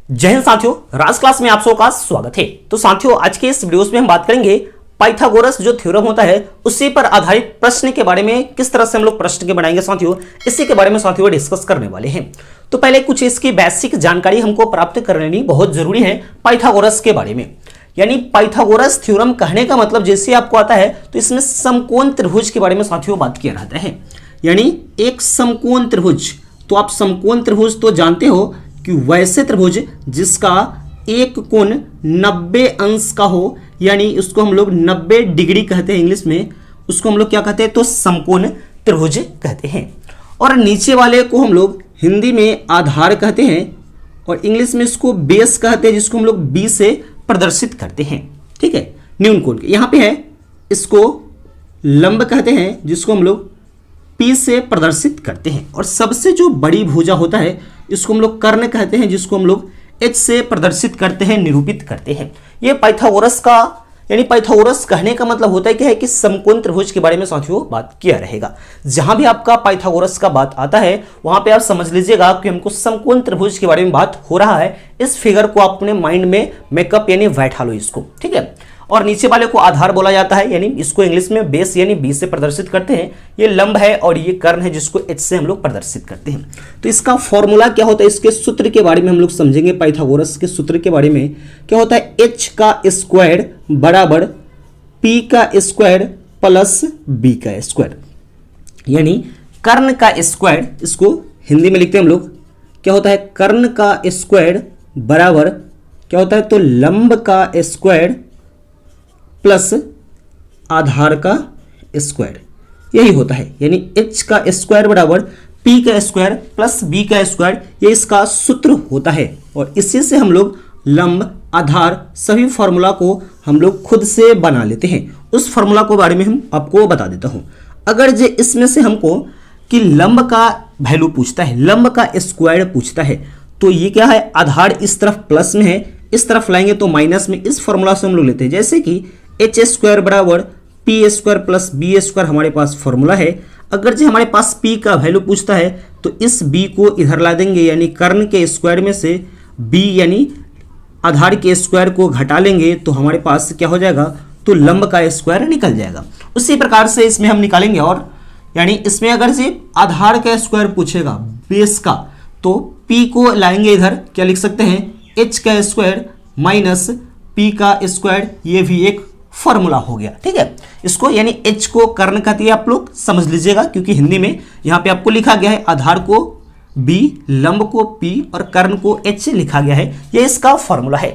जय हिंद साथियों, राज क्लास में आप सबका का स्वागत है। तो साथियों, आज के इस वीडियोस में हम बात करेंगे पाइथागोरस जो थ्योरम होता है उसी पर आधारित प्रश्न के बारे में। किस तरह से हम लोग प्रश्न के बनाएंगे साथियों, इसी के बारे में साथियों डिस्कस करने वाले हैं। तो पहले कुछ इसकी बेसिक जानकारी हमको प्राप्त कर लेनी बहुत जरूरी है पाइथागोरस के बारे में। यानी पाइथागोरस थ्योरम कहने का मतलब जैसे आपको आता है तो इसमें समकोण त्रिभुज के बारे में साथियों बात किया जाता है। यानी एक समकोण त्रिभुज, तो आप समकोण त्रिभुज तो जानते हो कि वैसे त्रिभुज जिसका एक कोण 90 अंश का हो, यानी उसको हम लोग 90 डिग्री कहते हैं इंग्लिश में, उसको हम लोग क्या कहते हैं तो समकोण त्रिभुज कहते हैं। और नीचे वाले को हम लोग हिंदी में आधार कहते हैं और इंग्लिश में इसको बेस कहते हैं, जिसको हम लोग बी से प्रदर्शित करते हैं। ठीक है, न्यून कोण के यहाँ पे है, इसको लंब कहते हैं जिसको हम लोग पी से प्रदर्शित करते हैं। और सबसे जो बड़ी भुजा होता है इसको हम लोग कर्ण कहते हैं, जिसको हम लोग एच से प्रदर्शित करते हैं, निरूपित करते हैं। ये पाइथागोरस का, यानी पाइथागोरस कहने का मतलब होता है क्या है कि समकोण त्रिभुज के बारे में साथियों बात किया रहेगा। जहां भी आपका पाइथागोरस का बात आता है वहां पे आप समझ लीजिएगा कि हमको समकोण त्रिभुज के बारे में बात हो रहा है। इस फिगर को अपने माइंड में मेकअप यानी बैठा लो इसको, ठीक है। और नीचे वाले को आधार बोला जाता है, यानी इसको इंग्लिश में बेस यानी बी से प्रदर्शित करते हैं। ये लंब है और ये कर्ण है जिसको एच से हम लोग प्रदर्शित करते हैं। तो इसका फॉर्मूला क्या होता है, इसके सूत्र के बारे में हम लोग समझेंगे। पाइथागोरस के सूत्र के बारे में क्या होता है, एच का स्क्वायर बराबर पी का स्क्वायर प्लस बी का स्क्वायर। यानी कर्ण का स्क्वायर, इसको हिंदी में लिखते हैं हम लोग, क्या होता है कर्ण का स्क्वायर बराबर क्या होता है तो लंब का स्क्वायर प्लस आधार का स्क्वायर, यही होता है। यानी h का स्क्वायर बराबर p का स्क्वायर प्लस b का स्क्वायर, ये इसका सूत्र होता है। और इसी से हम लोग लंब, आधार सभी फॉर्मूला को हम लोग खुद से बना लेते हैं। उस फॉर्मूला के बारे में हम आपको बता देता हूं। अगर जे इसमें से हमको कि लंब का वैल्यू पूछता है, लंब का स्क्वायर पूछता है, तो ये क्या है, आधार इस तरफ प्लस में है, इस तरफ लाएंगे तो माइनस में। इस फॉर्मूला से हम लोग लेते हैं, जैसे कि एच स्क्वायर बराबर P square plus B square हमारे पास फॉर्मूला है। अगर जो हमारे पास पी का वैल्यू पूछता है तो इस बी को इधर ला देंगे, यानी कर्ण के स्क्वायर में से बी यानी आधार के स्क्वायर को घटा लेंगे तो हमारे पास क्या हो जाएगा तो लंब का स्क्वायर निकल जाएगा। उसी प्रकार से इसमें हम निकालेंगे। और यानी इसमें अगर से आधार का स्क्वायर पूछेगा बेस का, तो पी को लाएंगे इधर, क्या लिख सकते हैं एच का स्क्वायर माइनस पी का स्क्वायर, ये भी एक फॉर्मूला हो गया। ठीक है, इसको यानी h को कर्ण कहते हैं, आप लोग समझ लीजिएगा, क्योंकि हिंदी में यहाँ पे आपको लिखा गया है आधार को b, लंब को p और कर्ण को h लिखा गया है। ये इसका फॉर्मूला है।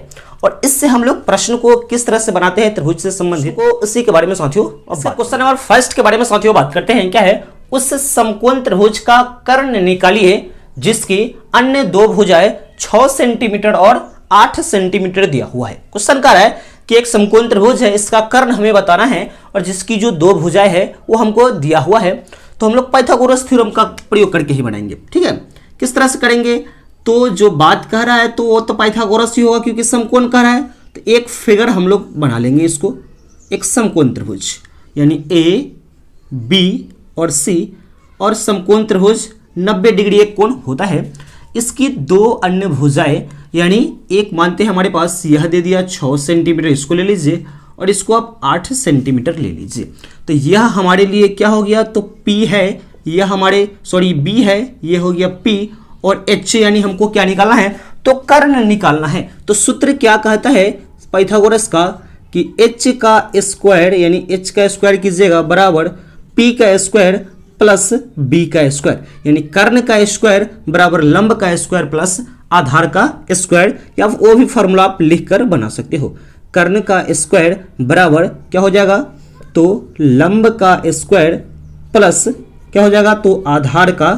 और इससे हम लोग प्रश्न को किस तरह से बनाते हैं त्रिभुज से संबंधित को, उसी के बारे में साथियों क्वेश्चन नंबर फर्स्ट के बारे में साथियों बात करते हैं। क्या है, उस समकोण त्रिभुज का कर्ण निकालिए जिसकी अन्य दो भुजाएं 6 सेंटीमीटर और 8 सेंटीमीटर दिया हुआ है। क्वेश्चन कह रहा है कि एक समकोण त्रिभुज है, इसका कर्ण हमें बताना है और जिसकी जो दो भुजाएं है वो हमको दिया हुआ है। तो हम लोग पाइथागोरस थ्योरम का प्रयोग करके ही बनाएंगे। ठीक है, किस तरह से करेंगे, तो जो बात कह रहा है तो वो तो पाइथागोरस ही होगा क्योंकि समकोण कह रहा है। तो एक फिगर हम लोग बना लेंगे, इसको एक समकोण त्रिभुज, यानी ए बी और सी, और समकोण त्रिभुज 90 डिग्री एक कोण होता है। इसकी दो अन्य भुजाएं, यानी एक मानते हैं हमारे पास यह दे दिया 6 सेंटीमीटर, इसको ले लीजिए, और इसको आप 8 सेंटीमीटर ले लीजिए। तो यह हमारे लिए क्या हो गया तो P है, यह हमारे B है, ये हो गया P, और H यानी हमको क्या निकालना है तो कर्ण निकालना है। तो सूत्र क्या कहता है पाइथागोरस का कि H का स्क्वायर, यानी H का स्क्वायर कीजिएगा बराबर P का स्क्वायर प्लस B का स्क्वायर, यानी कर्ण का स्क्वायर बराबर लंब का स्क्वायर प्लस आधार का स्क्वायर, या वो भी फॉर्मूला आप लिखकर बना सकते हो। कर्ण का स्क्वायर बराबर क्या हो जाएगा तो लंब का स्क्वायर प्लस क्या हो जाएगा तो आधार का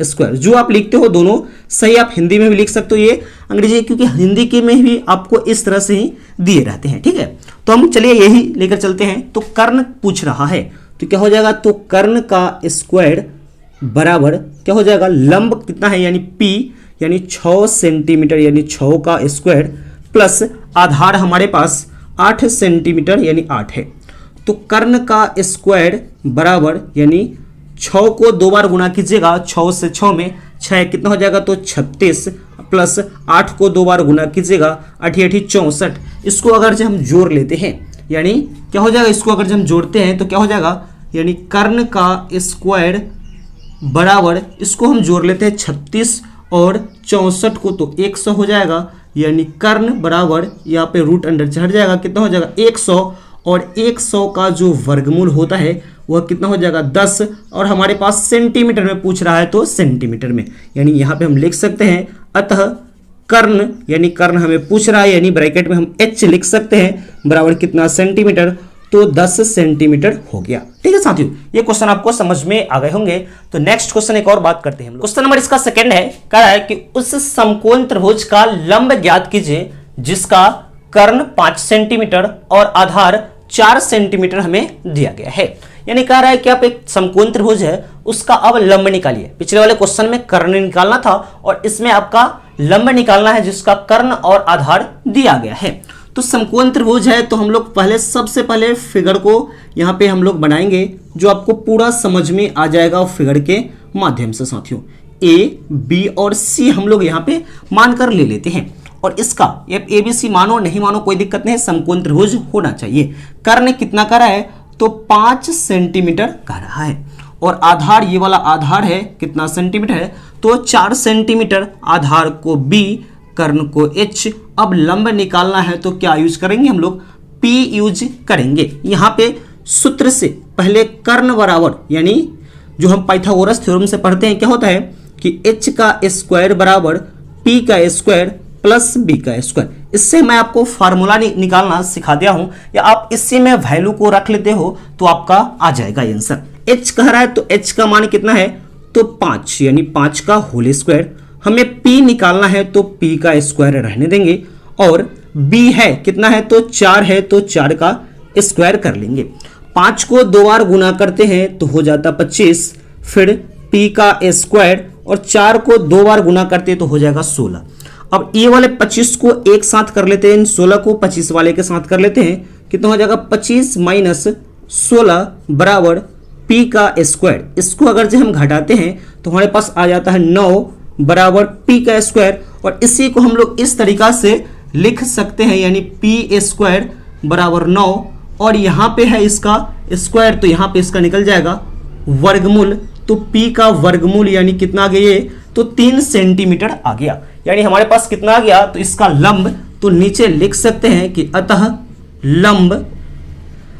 स्क्वायर। जो आप लिखते हो दोनों सही, आप हिंदी में भी लिख सकते हो, ये अंग्रेजी, क्योंकि हिंदी के में भी आपको इस तरह से ही दिए रहते हैं। ठीक है, तो हम चलिए यही लेकर चलते हैं। तो कर्ण पूछ रहा है तो क्या हो जाएगा तो कर्ण का स्क्वायर बराबर क्या हो जाएगा, लंब कितना है यानी P, यानी 6 सेंटीमीटर, यानी 6 का स्क्वायर प्लस आधार हमारे पास 8 सेंटीमीटर यानी 8 है। तो कर्ण का स्क्वायर बराबर, यानी 6 को 2 बार गुणा कीजिएगा, 6 से 6 में 6 कितना हो जाएगा तो 36 प्लस 8 को 2 बार गुना कीजिएगा, 8 8 64। इसको अगर जब हम जोड़ लेते हैं यानी क्या हो जाएगा, इसको अगर जब हम जोड़ते हैं तो क्या हो जाएगा, यानी कर्ण का स्क्वायर बराबर, इसको हम जोड़ लेते हैं 36 और 64 को तो 100 हो जाएगा, यानी कर्ण बराबर यहाँ पे रूट अंडर से हट जाएगा, कितना हो जाएगा 100, और 100 का जो वर्गमूल होता है वह कितना हो जाएगा 10, और हमारे पास सेंटीमीटर में पूछ रहा है तो सेंटीमीटर में, यानी यहाँ पे हम लिख सकते हैं अतः कर्ण, यानी कर्ण हमें पूछ रहा है, यानी ब्रैकेट में हम h लिख सकते हैं बराबर कितना सेंटीमीटर, तो 10 सेंटीमीटर हो गया। ठीक है साथियों, ये क्वेश्चन आपको समझ में आ गए होंगे। तो नेक्स्ट क्वेश्चन एक और बात करते हैं हम लोग। क्वेश्चन नंबर इसका सेकंड है, कह रहा है कि उस समकोण त्रिभुज का लंब ज्ञात कीजिए जिसका कर्ण 5 सेंटीमीटर और आधार 4 सेंटीमीटर हमें दिया गया है। यानी कह रहा है कि आप एक समकोण त्रिभुज है उसका अब लंब निकालिए। पिछले वाले क्वेश्चन में कर्ण निकालना था और इसमें आपका लंब निकालना है जिसका कर्ण और आधार दिया गया है। तो समकोण त्रिभुज है तो हम लोग पहले सबसे पहले फिगर को यहाँ पे हम लोग बनाएंगे जो आपको पूरा समझ में आ जाएगा फिगर के माध्यम से। साथियों ए बी और सी हम लोग यहाँ पे मानकर ले लेते हैं, और इसका ए बी सी मानो नहीं मानो कोई दिक्कत नहीं, समकोण त्रिभुज होना चाहिए। कर्ण कितना का रहा है तो 5 सेंटीमीटर का रहा है, और आधार ये वाला आधार है कितना सेंटीमीटर है तो 4 सेंटीमीटर, आधार को b कर्ण को h। अब लंब निकालना है तो क्या यूज करेंगे हम लोग, p यूज करेंगे। यहाँ पे सूत्र से पहले कर्ण बराबर, यानी जो हम पाइथागोरस थ्योरम से पढ़ते हैं क्या होता है कि h का स्क्वायर बराबर p का स्क्वायर प्लस b का स्क्वायर। इससे मैं आपको फार्मूला निकालना सिखा दिया हूं, या आप इससे में वैल्यू को रख लेते हो तो आपका आ जाएगा आंसर। h कह रहा है तो h का मान कितना है तो 5, यानी 5 का होल स्क्वायर। हमें p निकालना है तो p का स्क्वायर रहने देंगे, और b है कितना है तो 4 है तो 4 का स्क्वायर कर लेंगे। 5 को 2 बार गुना करते हैं तो हो जाता 25, फिर p का स्क्वायर, और 4 को 2 बार गुना करते हैं तो हो जाएगा 16। अब ये वाले 25 को एक साथ कर लेते हैं, 16 को 25 वाले के साथ कर लेते हैं, कितना हो जाएगा 25 माइनस 16 बराबर p का स्क्वायर। इसको अगर जब हम घटाते हैं तो हमारे पास आ जाता है 9 बराबर p का स्क्वायर, और इसी को हम लोग इस तरीका से लिख सकते हैं, यानी p स्क्वायर बराबर 9, और यहाँ पे है इसका स्क्वायर तो यहाँ पे इसका निकल जाएगा वर्गमूल, तो p का वर्गमूल यानी कितना आ गया ये तो 3 सेंटीमीटर आ गया। यानी हमारे पास कितना आ गया तो इसका लंब, तो नीचे लिख सकते हैं कि अतः लंब,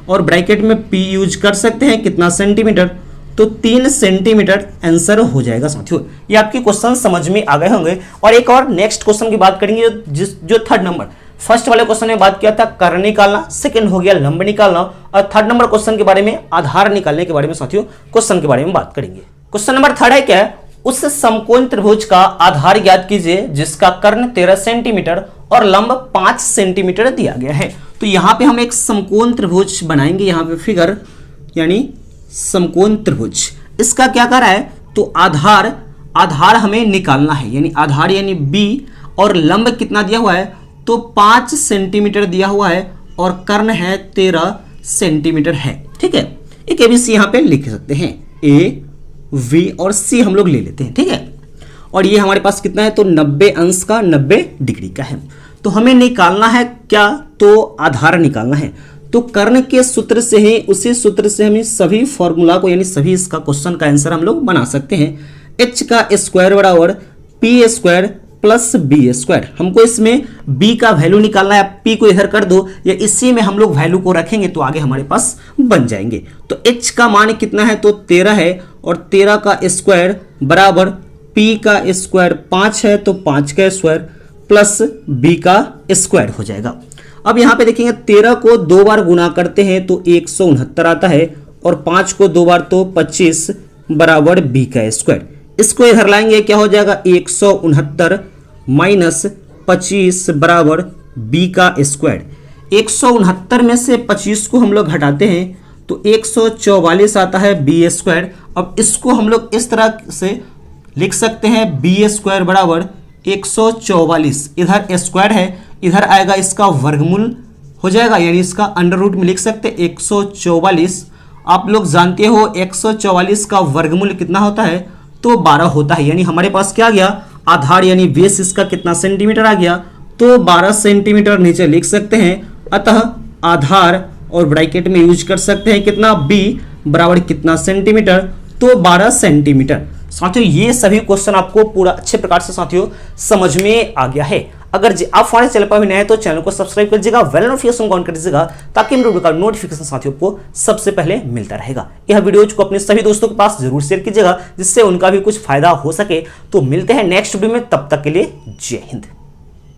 और ब्रैकेट में p यूज कर सकते हैं कितना सेंटीमीटर, तो 3 सेंटीमीटर आंसर हो जाएगा। साथियों ये आपके क्वेश्चन समझ में आ गए होंगे। और एक और नेक्स्ट क्वेश्चन की बात करेंगे जो थर्ड नंबर, फर्स्ट वाले क्वेश्चन में बात किया था कर्ण निकालना, सेकंड हो गया लंब निकालना, और थर्ड नंबर क्वेश्चन के बारे में आधार निकालने के बारे में साथियों क्वेश्चन के बारे में बात करेंगे। क्वेश्चन नंबर थर्ड है क्या है, उस समकोण त्रिभुज का आधार ज्ञात कीजिए जिसका कर्ण 13 सेंटीमीटर और लंब 5 सेंटीमीटर दिया गया है। तो यहाँ पे हम एक समकोण त्रिभुज बनाएंगे, यहाँ पे फिगर यानी समकोण त्रिभुज। इसका क्या कर रहा है तो आधार हमें निकालना है, यानी आधार यानी b, और लंब कितना दिया हुआ है तो 5 सेंटीमीटर दिया हुआ है, और कर्ण है 13 सेंटीमीटर है। ठीक है, एक ABC यहाँ पे लिख सकते हैं, A V और C हम लोग ले लेते हैं। ठीक है, और ये हमारे पास कितना है तो 90 अंश का 90 डिग्री का है। तो हमें निकालना है क्या तो आधार निकालना है, तो कर्ण के सूत्र से ही, उसी सूत्र से हम सभी फॉर्मूला को, यानी सभी इसका क्वेश्चन का आंसर हम लोग बना सकते हैं। h का स्क्वायर बराबर p square plus b square. हमको इसमें b का वैल्यू निकालना है, p को इधर कर दो, या इसी में हम लोग वैल्यू को रखेंगे तो आगे हमारे पास बन जाएंगे। तो h का मान कितना है तो 13 है, और 13 का स्क्वायर बराबर p का स्क्वायर 5 है तो 5 का स्क्वायर प्लस b का स्क्वायर हो जाएगा। अब यहाँ पे देखेंगे 13 को 2 बार गुना करते हैं तो 169 आता है, और 5 को 2 बार तो 25 बराबर b का स्क्वायर। इसको इधर लाएंगे क्या हो जाएगा 169 माइनस 25 बराबर b का स्क्वायर। 169 में से 25 को हम लोग हटाते हैं तो 144 आता है b स्क्वायर। अब इसको हम लोग इस तरह से लिख सकते हैं b स्क्वायर बराबर 144, इधर स्क्वायर है, इधर आएगा इसका वर्गमूल हो जाएगा, यानी इसका अंडर रूट में लिख सकते हैं 144। आप लोग जानते हो 144 का वर्गमूल कितना होता है तो 12 होता है, यानी हमारे पास क्या आ गया आधार यानी बेस इसका कितना सेंटीमीटर आ गया, तो 12 सेंटीमीटर नीचे लिख सकते हैं। अतः आधार और ब्रैकेट में यूज कर सकते हैं कितना, b बराबर कितना सेंटीमीटर, तो 12 सेंटीमीटर। साथियों ये सभी क्वेश्चन आपको पूरा अच्छे प्रकार से साथियों समझ में आ गया है। अगर आप हमारे चैनल पर भी नए हैं तो चैनल को सब्सक्राइब कर दीजिएगा, बेल नोटिफिकेशन ऑन कर दीजिएगा, ताकि मेरे वीडियो का नोटिफिकेशन साथियों को सबसे पहले मिलता रहेगा। यह वीडियो को अपने सभी दोस्तों के पास जरूर शेयर कीजिएगा, जिससे उनका भी कुछ फायदा हो सके। तो मिलते हैं नेक्स्ट वीडियो में, तब तक के लिए जय हिंद।